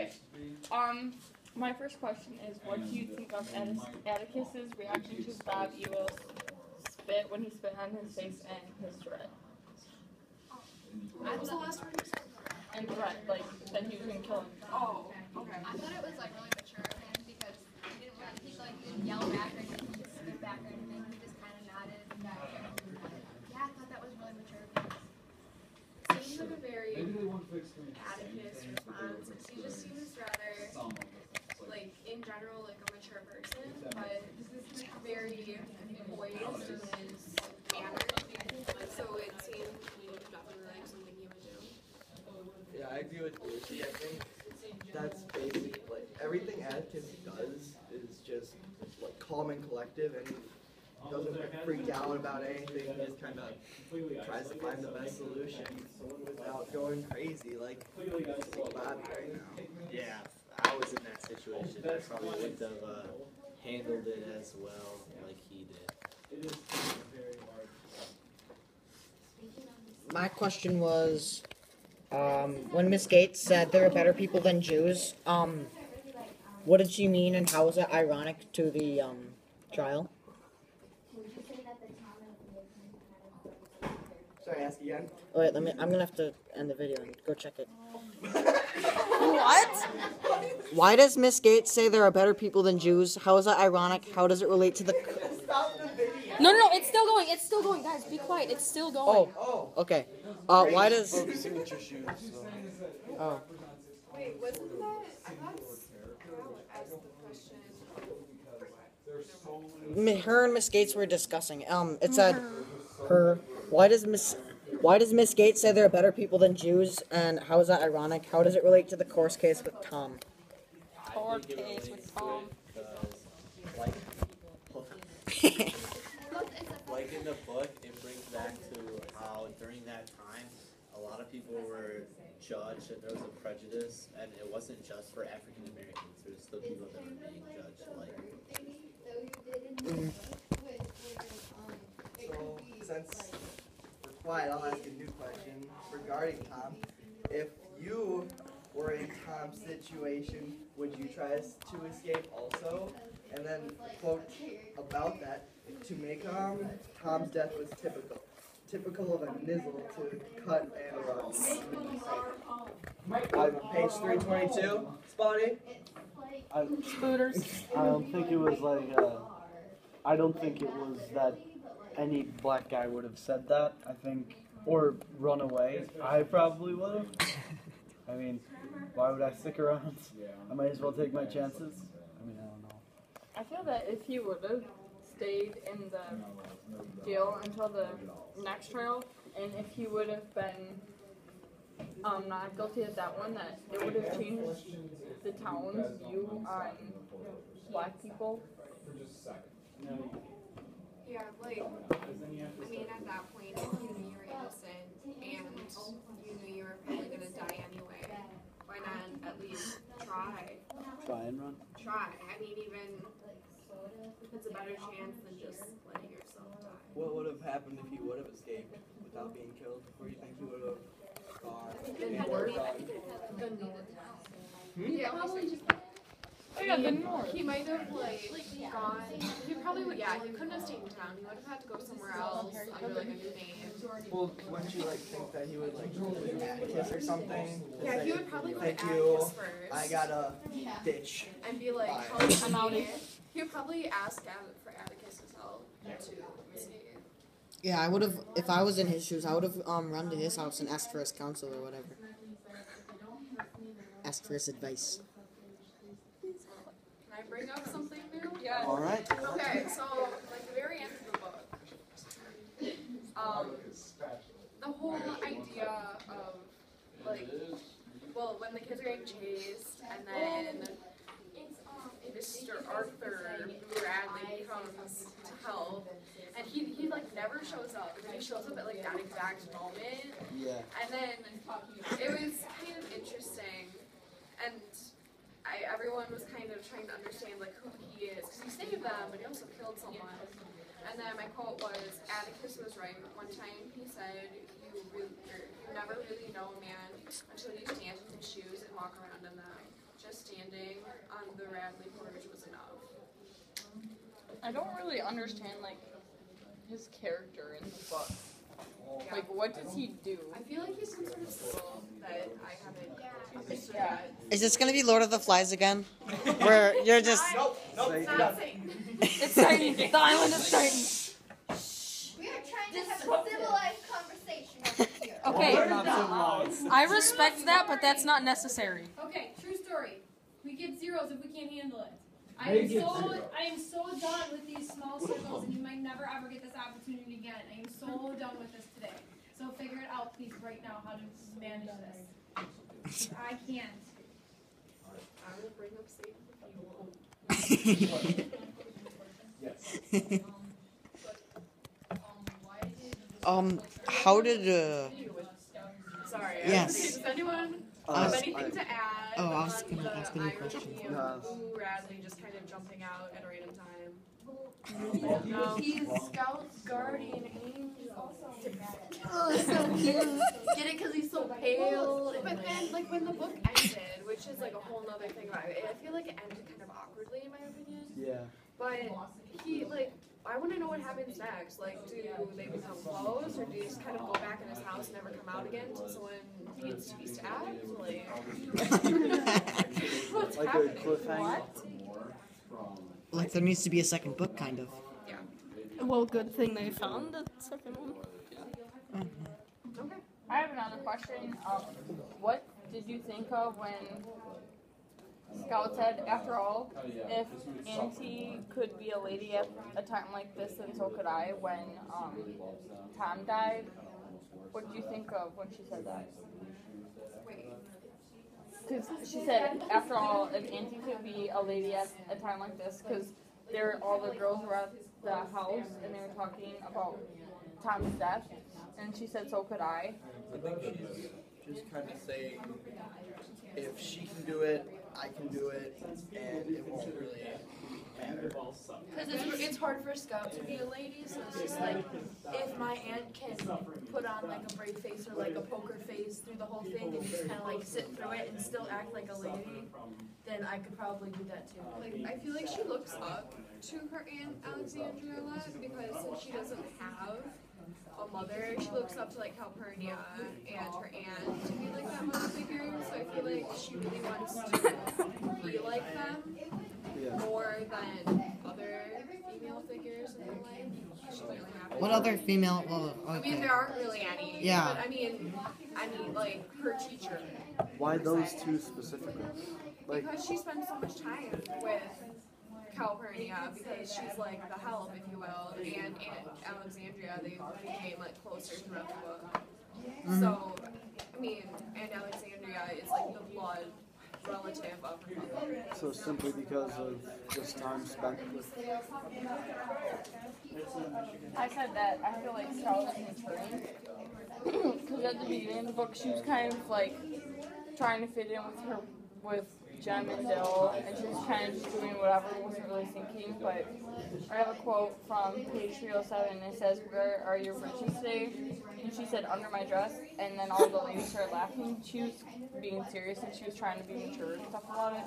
Okay. My first question is, what do you think of Atticus's reaction to Bob Evil's spit when he spit on his face and his threat? What was the last word you said? And threat, like that he was gonna kill him. Oh, okay. I thought it was like really mature of him because he didn't yell back or anything, he just spit back or anything. He just kind of nodded. Yeah, I thought that was really mature of him. Seems like a very Atticus response. He just seems rather, like, in general, like a mature person, but very poised in his manner. So it seemed definitely like something he would do. Yeah, I agree with Lucy. I think that's basically like everything Atticus does is just like calm and collective, and he doesn't freak out about anything. He just kind of tries to find the best solution without going crazy like Bobby right now. Yeah, I was in that situation. I probably wouldn't have handled it as well like he did. My question was, when Miss Gates said there are better people than Jews, what did she mean and how was it ironic to the trial? Sorry, ask again. Wait, I'm gonna have to end the video and go check it. What? Why does Miss Gates say there are better people than Jews? How is that ironic? How does it relate to the... Stop the video. No, it's still going. It's still going, guys. Be quiet. It's still going. Oh, okay. Why does... Signature shoes. Oh. Wait, wasn't that? I thought Carol asked the question. Her and Miss Gates were discussing. It said, why does Miss Gates say there are better people than Jews, and how is that ironic? How does it relate to the course case with Tom? Court case with Tom. Like in the book, it brings back to how during that time, a lot of people were judged and there was a prejudice, and it wasn't just for African Americans. There was still people that were being judged. So, since we're quiet, I'll ask a new question regarding Tom. If you were in Tom's situation, would you try to escape also? And then, quote about that, to make Tom's death was typical of a nizzle to cut and run. Page 322, Spotty. Spooters. I don't think it was like, I don't think it was that any black guy would have said that, I think, or run away. I probably would have. I mean, why would I stick around? I might as well take my chances. I mean, I don't know. I feel that if he would have stayed in the jail until the next trial, and if he would have been not guilty of that one, that it would have changed the town's view on black people. Yeah, like, I mean, at that point, if you knew you were innocent and you knew you were probably going to die anyway, why not at least try? Try and run? Try. I mean, even it's a better chance than just letting yourself die. What would have happened if he would have escaped without being killed? Where do you think he would have gone? Yeah, probably just. He might have like gone. He probably would. Yeah, he couldn't have stayed in town. He would have had to go somewhere else under like a new name. Well, wouldn't you like think that he would like go to Atticus or something? Yeah, say, he would probably go to thank you. Atticus first. I gotta ditch. And be like, I'm out. He would probably ask for Atticus's help to see. Yeah, I would have, if I was in his shoes, I would have run to his house and asked for his counsel or whatever. Asked for his advice. Can I bring up something new? Yeah. All right. Okay, so like the very end of the book, the whole idea of like, well, when the kids are getting chased, and then Mr. Arthur Bradley comes to help, and he like never shows up. He shows up at like that exact moment. Yeah. And then it was kind of interesting, and everyone was kind of trying to understand like who he is, because he saved them, but he also killed someone. And then my quote was, Atticus was right. One time he said, you never really know a man until you stand in his shoes and walk around in them. just standing on the Radley porch was enough. I don't really understand like his character in the book. Like, what does he do? I feel like he's some sort of symbol that I haven't understood yet. Is this gonna be Lord of the Flies again? Where you're just. It's not Satan. It's Titan. The island is Titan. We are trying to have a civilized conversation over here. Okay. I respect that, but that's not necessary. Okay, true story. We get zeros if we can't handle it. I am so done with these small circles, and you might never ever get this opportunity again. I am so done with this today. So figure it out, please, right now, how to manage this. I can't. I will bring up Satan if you won't. How did Sorry. Yes. Does anyone have anything to add? Oh, I was on gonna the ask a new irony question. of Boo Radley just kind of jumping out at a random time? No. He's Scout's guardian angel. Oh, so cute. Get it? Because he's so pale. But then, like, when the book ended, which is like a whole nother thing about it, I feel like it ended kind of awkwardly, in my opinion. Yeah. But he, like, I want to know what happens next. Like, do they become close, or do you just kind of go back in his house and never come out again until someone needs to be stabbed? Like, what's Like a happening? cliffhanger. like there needs to be a second book, kind of. Yeah. Well, good thing they found the second one. Okay. I have another question. What did you think of when Scout said, after all, if Auntie could be a lady at a time like this, then so could I, when Tom died? What did you think of when she said that? Because she said, after all, if Auntie could be a lady at a time like this, because all the girls were at the house and they were talking about Tom's death, and she said, so could I. I think she's just kind of saying, if she can do it, I can do it, and it won't really matter. Because it's hard for Scout to be a lady, so it's just like, if my aunt can put on like a brave face or like a poker face through the whole thing and just kind of like sit through it and still act like a lady, then I could probably do that too. Like, I feel like she looks up to her aunt Alexandria a lot, because since she doesn't have a mother, she looks up to like Calpurnia and her aunt to be like that mother figure, so I feel like she really wants to be like them more than other female figures in her life. She clearly happens. What other female? Well, I mean, okay. there aren't really any. Yeah. But I mean, like her teacher. Why those two specifically? Like, Because she spends so much time with Calpurnia, because she's like the help, if you will, and Alexandria, they became like closer throughout the book. So, I mean, and Alexandria is like the blood relative of her mother. so simply because of this time spent with. I said that I feel like Scout is maturing. Because at the beginning of the book, she was kind of like trying to fit in with Jem and Dill, and she was kind of just doing whatever, wasn't really thinking. But I have a quote from page 307, and it says, "Where are your britches today?" And she said, "Under my dress." And then all the ladies started laughing. She was being serious, and she was trying to be mature and stuff about it.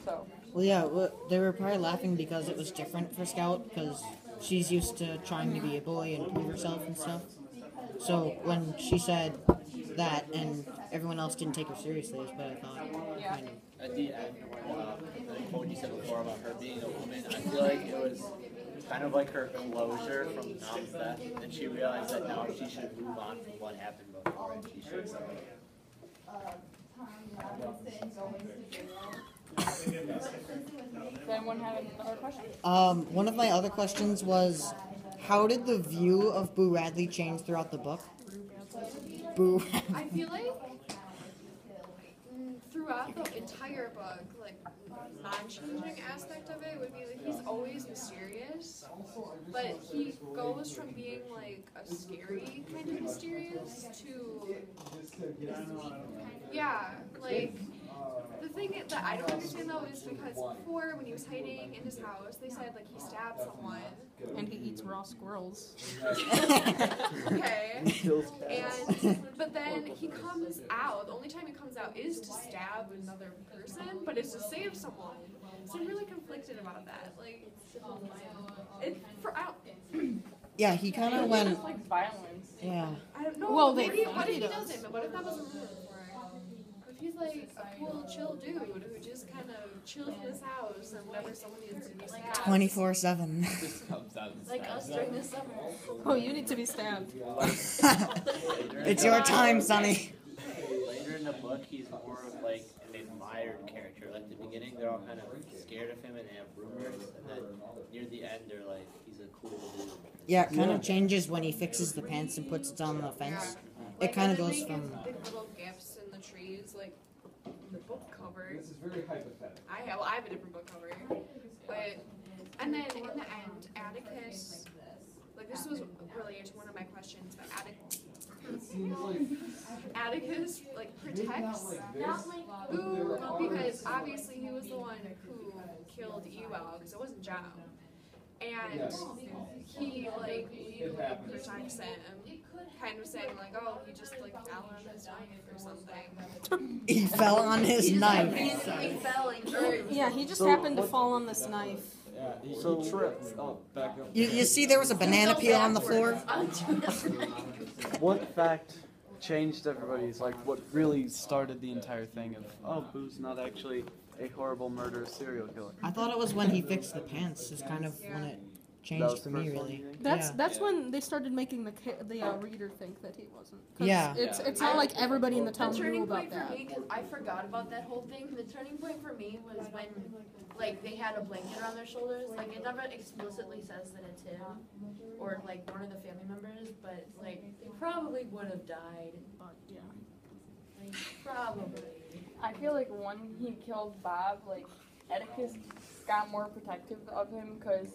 So. Well, yeah, they were probably laughing because it was different for Scout, because she's used to trying to be a boy and prove herself and stuff. So when she said that, and everyone else didn't take her seriously, is what I thought. Yeah. Kind of. At the end, the quote you said before about her being a woman, I feel like it was kind of like her closure from Tom's death, and she realized that now she should move on from what happened before, and she should. Does anyone have another question? One of my other questions was, how did the view of Boo Radley change throughout the book? Boo. I feel like throughout the entire book, like, non-changing aspect of it would be that he's always mysterious, but he goes from being like a scary kind of mysterious to, yeah, like, the thing that that I don't understand though is because before, when he was hiding in his house, they said like he stabbed someone. And he eats raw squirrels. Okay. But then he comes out. The only time he comes out is to stab another person, but it's to save someone. So I'm really conflicted about that. Like, Yeah, he kind of went. Like violence. Yeah. I don't know. Well, maybe they- what if he he does. doesn't? But what if that was a rumor before? If he's like a cool, chill dude who just kind of chills in his house and whenever someone needs to be stabbed. 24/7. Just comes out and Like us during the summer. Oh, you need to be stabbed. It's your time, Sonny. Later in the book, he's more of like an admired character. Like the beginning, they're all kind of scared of him and they have rumors, and then near the end, they're like, he's a cool dude. Yeah, it kind of changes when he fixes the pants and puts it on the fence. It kind of goes from. Big little gifts in the trees, like the book cover. This is very hypothetical. I have a different book cover, but and then in the end, Atticus. Like this was related to one of my questions, but Atticus like protects Boo because obviously he was the one who killed Ewell because it wasn't John. And he like legally protects him, kind of saying like, oh, he just like fell on his knife or something. He fell on his knife. He fell and Yeah, he just happened to fall on this knife. Yeah, he So- tripped. Oh, back up. You see, there was a banana peel on the floor. What fact changed everybody's, like, what really started the entire thing of, oh, Boo's not actually a horrible murderous serial killer? I thought it was when he fixed the pants. Is kind of when it That changed was for the me, first one, really. you think? That's when they started making the reader think that he wasn't. 'Cause Yeah. It's not like everybody in the The town knew turning about point for that. me, because I forgot about that whole thing. The turning point for me was when, like, they had a blanket on their shoulders. Like, it never explicitly says that it's him or like one of the family members, but like they probably would have died. But yeah. Like, probably. I feel like when he killed Bob, like Atticus got more protective of him because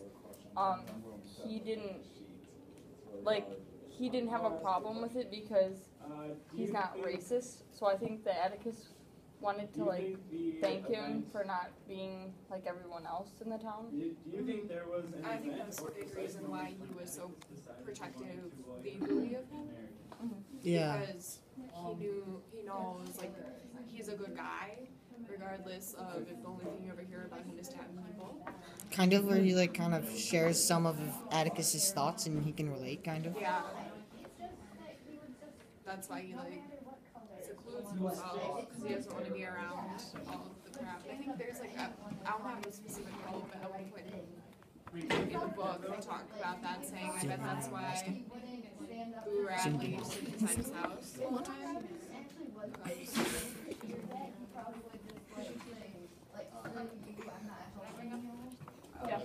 he didn't have a problem with it because he's not racist. So I think that Atticus wanted to like thank him for not being like everyone else in the town. Do you think there was an I think that's a big reason why he was so protective legally of him. Yeah. Because he knows, like, he's a good guy, regardless of if the only thing you ever hear about him is stabbing people. Kind of where he like kind of shares some of Atticus's thoughts and he can relate, kind of. Yeah. That's why he, like, secludes himself, because he doesn't want to be around all of the crap. I think there's, like, I don't have a specific quote, but at one point in the book, they talk about that, saying, I bet that's why Boo Radley used to inside his house all the time. Yeah.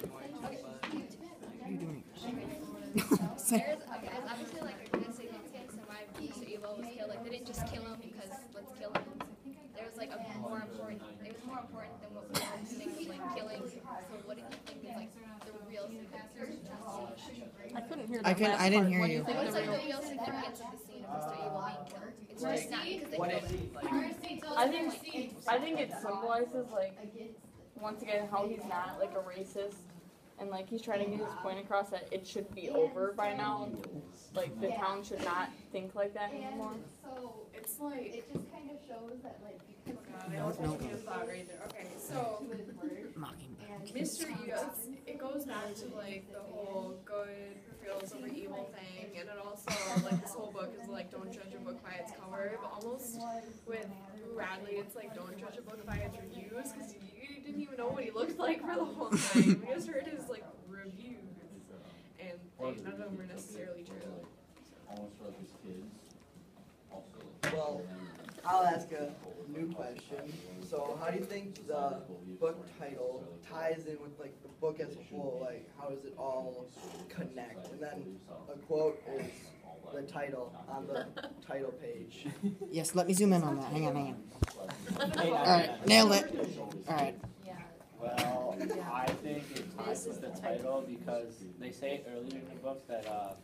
There's obviously like a good significance in why Mr. Evil was killed. Like they didn't just kill him because let's kill him. There was like a more important. It was more important than what we all think of like killing. So what did you think is like the real significance? I couldn't hear I that couldn't- last I didn't part. hear What do you. you think What's the like real? the real significance of the scene of Mr. Evil being killed? It's just not because they What killed if, him. like, I think it symbolizes like once again how he's not like a racist and like he's trying to get his point across that it should be over by now. Like the town should not think like that anymore. It's like, It just kind of shows that like oh God, I almost had a thought right there. Okay, so Mockingbird. Mr. Evil, it goes back to like the whole good prevails over evil thing, and it also like this whole book is like don't judge a book by its cover, but almost with Boo Radley, it's like don't judge a book by its reviews because you didn't even know what he looked like for the whole time. You just heard his like reviews, and none of them were necessarily true. well, I'll ask a new question. So, how do you think the book title ties in with like the book as a whole? Like, how does it all connect? And then a quote is the title on the title page. Yes, let me zoom in on that. Hang on. Alright, nailed it. Alright. Well, I think it ties with the title because they say earlier in the book that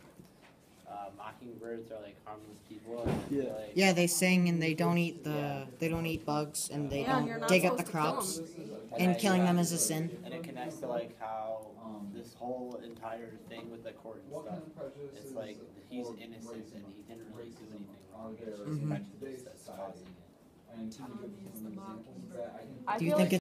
mockingbirds are like harmless people. And I Yeah. feel like, Yeah, they sing and they don't eat bugs and they Yeah, and you're don't not dig up the supposed to kill crops. And killing them is a sin. And it connects to like how this whole entire thing with the court and stuff. It's like he's innocent and he didn't really do anything wrong. It's just prejudice that's causing it. I Do you feel think like